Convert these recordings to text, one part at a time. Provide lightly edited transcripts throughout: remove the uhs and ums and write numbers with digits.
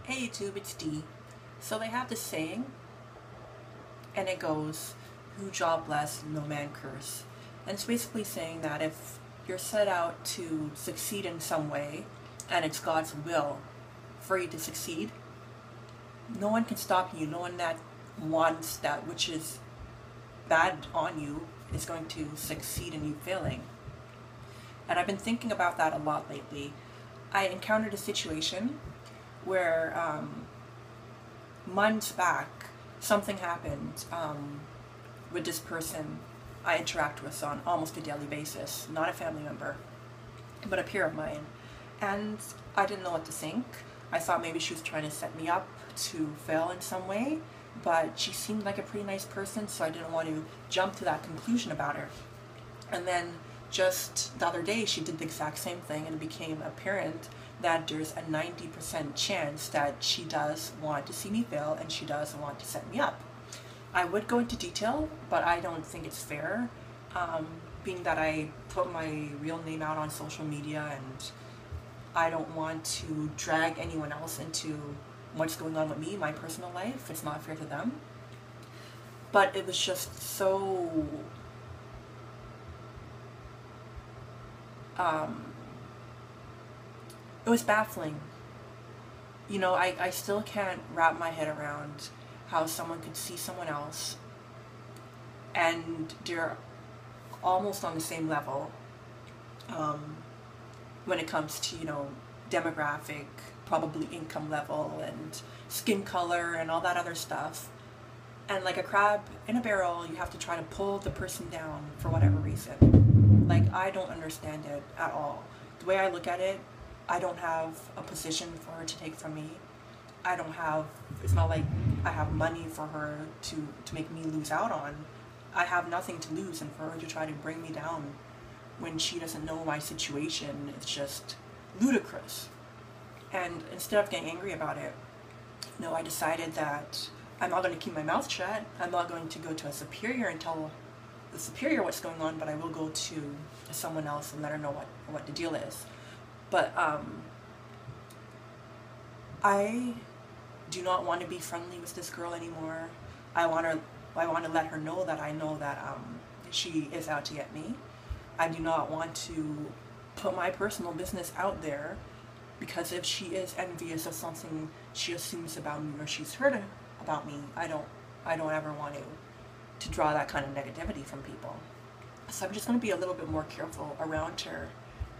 Hey YouTube, it's D. So they have this saying, and it goes, who Jah bless, no man curse. And it's basically saying that if you're set out to succeed in some way, and it's God's will for you to succeed, no one can stop you. No one that wants that which is bad on you is going to succeed in you failing. And I've been thinking about that a lot lately. I encountered a situation where months back something happened with this person I interact with on almost a daily basis, not a family member, but a peer of mine. And I didn't know what to think. I thought maybe she was trying to set me up to fail in some way, but she seemed like a pretty nice person, so I didn't want to jump to that conclusion about her. And then just the other day she did the exact same thing, and it became apparent that there's a 90% chance that she does want to see me fail and she does want to set me up. I would go into detail, but I don't think it's fair, being that I put my real name out on social media and I don't want to drag anyone else into what's going on with me, my personal life. It's not fair to them. But it was just so it was baffling. You know, I still can't wrap my head around how someone could see someone else and they're almost on the same level when it comes to, you know, demographic, probably income level and skin color and all that other stuff. And like a crab in a barrel, you have to try to pull the person down for whatever reason. Like, I don't understand it at all. The way I look at it, I don't have a position for her to take from me. I don't have, it's not like I have money for her to make me lose out on. I have nothing to lose, and for her to try to bring me down when she doesn't know my situation, it's just ludicrous. And instead of getting angry about it, you know, I decided that I'm not going to keep my mouth shut. I'm not going to go to a superior and tell the superior what's going on, but I will go to someone else and let her know what the deal is. But I do not want to be friendly with this girl anymore. I want to let her know that I know that she is out to get me. I do not want to put my personal business out there, because if she is envious of something she assumes about me or she's heard about me, I don't ever want to draw that kind of negativity from people. So I'm just going to be a little bit more careful around her,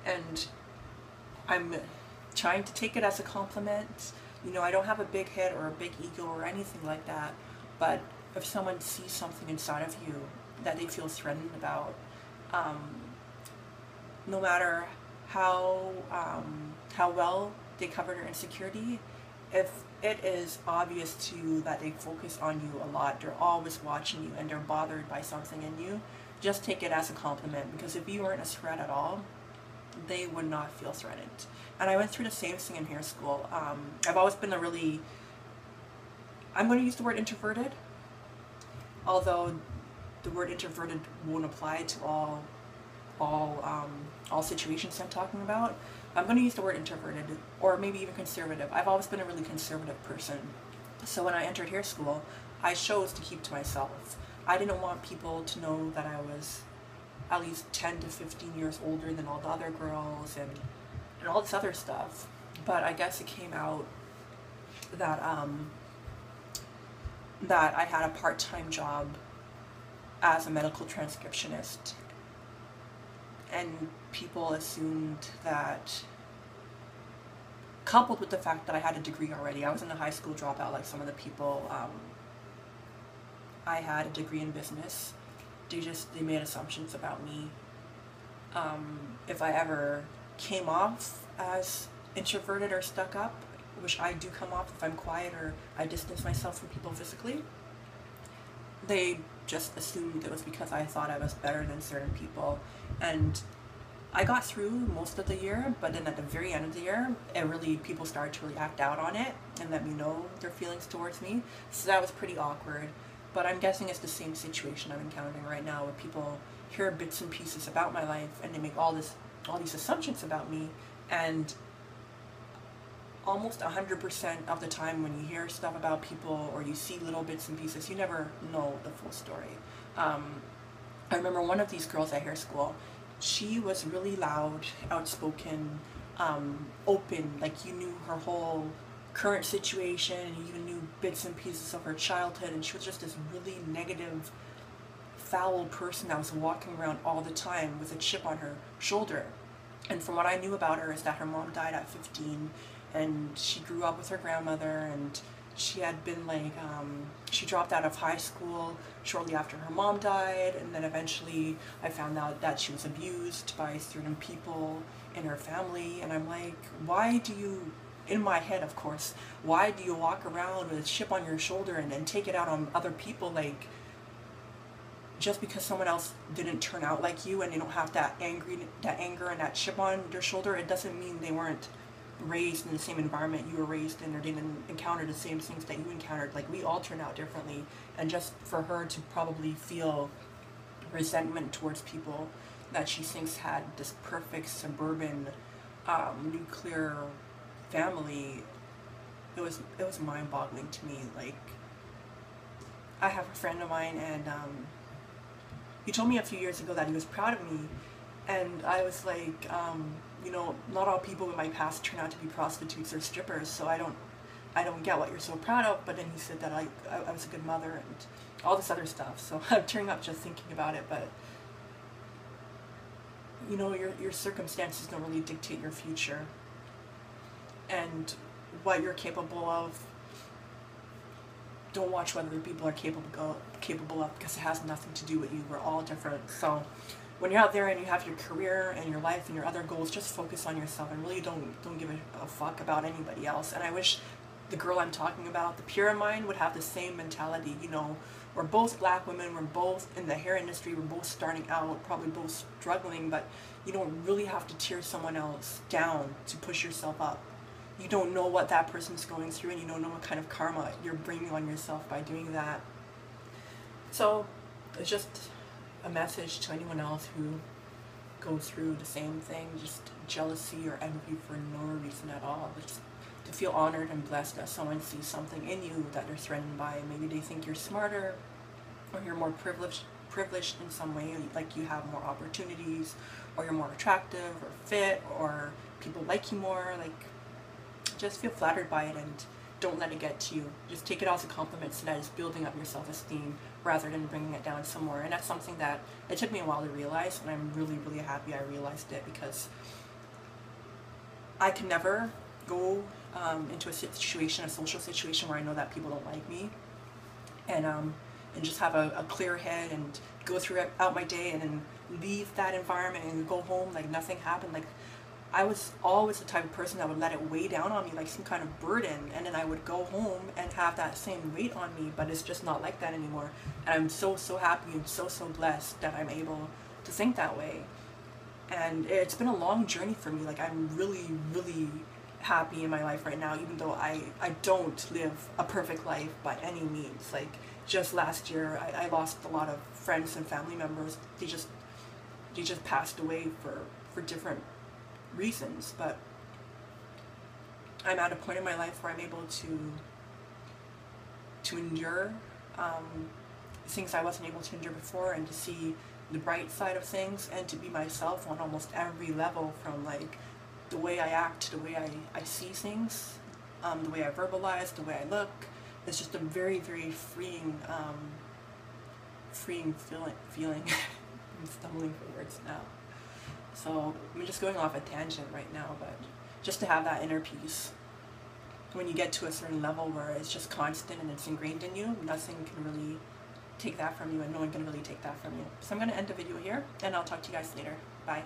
and I'm trying to take it as a compliment. You know, I don't have a big head or a big ego or anything like that, but if someone sees something inside of you that they feel threatened about, no matter how well they cover their insecurity, if it is obvious to you that they focus on you a lot, they're always watching you and they're bothered by something in you, just take it as a compliment, because if you weren't a threat at all, they would not feel threatened. And I went through the same thing in hair school. I've always been I'm going to use the word introverted, although the word introverted won't apply to all situations I'm talking about. I'm going to use the word introverted, or maybe even conservative. I've always been a really conservative person. So when I entered hair school, I chose to keep to myself. I didn't want people to know that I was at least 10 to 15 years older than all the other girls and all this other stuff. But I guess it came out that that I had a part-time job as a medical transcriptionist, and people assumed that, coupled with the fact that I had a degree already, I wasn't a high school dropout like some of the people. I had a degree in business. They made assumptions about me. If I ever came off as introverted or stuck up, which I do come off if I'm quiet or I distance myself from people physically, they just assumed it was because I thought I was better than certain people. And I got through most of the year, but then at the very end of the year, people started to really act out on it and let me know their feelings towards me. So that was pretty awkward. But I'm guessing it's the same situation I'm encountering right now, where people hear bits and pieces about my life and they make all these assumptions about me, and almost 100% of the time when you hear stuff about people or you see little bits and pieces, you never know the full story. I remember one of these girls at hair school, she was really loud, outspoken, open, like you knew her whole current situation and you knew bits and pieces of her childhood, and she was just this really negative, foul person that was walking around all the time with a chip on her shoulder. And from what I knew about her is that her mom died at 15, and she grew up with her grandmother, and she had been like, she dropped out of high school shortly after her mom died, and then eventually I found out that she was abused by certain people in her family, and I'm like, why do you, in my head of course, why do you walk around with a chip on your shoulder and then take it out on other people? Like, just because someone else didn't turn out like you and they don't have that anger and that chip on their shoulder, it doesn't mean they weren't raised in the same environment you were raised in or didn't encounter the same things that you encountered. Like, we all turn out differently, and just for her to probably feel resentment towards people that she thinks had this perfect suburban nuclear family, it was mind-boggling to me. Like, I have a friend of mine, and he told me a few years ago that he was proud of me, and I was like, you know, not all people in my past turn out to be prostitutes or strippers, so I don't get what you're so proud of. But then he said that I was a good mother and all this other stuff, so I'm tearing up just thinking about it. But you know, your circumstances don't really dictate your future, and what you're capable of, don't watch what other people are capable of, because it has nothing to do with you. We're all different. So when you're out there and you have your career and your life and your other goals, just focus on yourself and really don't give a fuck about anybody else. And I wish the girl I'm talking about, the pure mind, would have the same mentality. You know, we're both black women, we're both in the hair industry, we're both starting out, probably both struggling, but you don't really have to tear someone else down to push yourself up. You don't know what that person's going through, and you don't know what kind of karma you're bringing on yourself by doing that. So it's just a message to anyone else who goes through the same thing, just jealousy or envy for no reason at all. Just to feel honored and blessed that someone sees something in you that they're threatened by. Maybe they think you're smarter, or you're more privileged in some way, like you have more opportunities, or you're more attractive or fit, or people like you more. Like, just feel flattered by it and don't let it get to you. Just take it as a compliment, so that it's building up your self-esteem rather than bringing it down somewhere. And that's something that it took me a while to realize, and I'm really, really happy I realized it, because I can never go into a situation, a social situation, where I know that people don't like me, and just have a clear head and go throughout my day and then leave that environment and go home like nothing happened. Like, I was always the type of person that would let it weigh down on me like some kind of burden, and then I would go home and have that same weight on me. But it's just not like that anymore, and I'm so happy and so blessed that I'm able to think that way. And it's been a long journey for me. Like, I'm really, really happy in my life right now, even though I don't live a perfect life by any means. Like, just last year I lost a lot of friends and family members. They just passed away for different reasons, but I'm at a point in my life where I'm able to endure things I wasn't able to endure before, and to see the bright side of things, and to be myself on almost every level, from like the way I act, the way I see things, the way I verbalize, the way I look. It's just a very, very freeing feeling. I'm stumbling for words now. So I'm just going off a tangent right now, but just to have that inner peace. When you get to a certain level where it's just constant and it's ingrained in you, nothing can really take that from you, and no one can really take that from you. So I'm going to end the video here, and I'll talk to you guys later. Bye.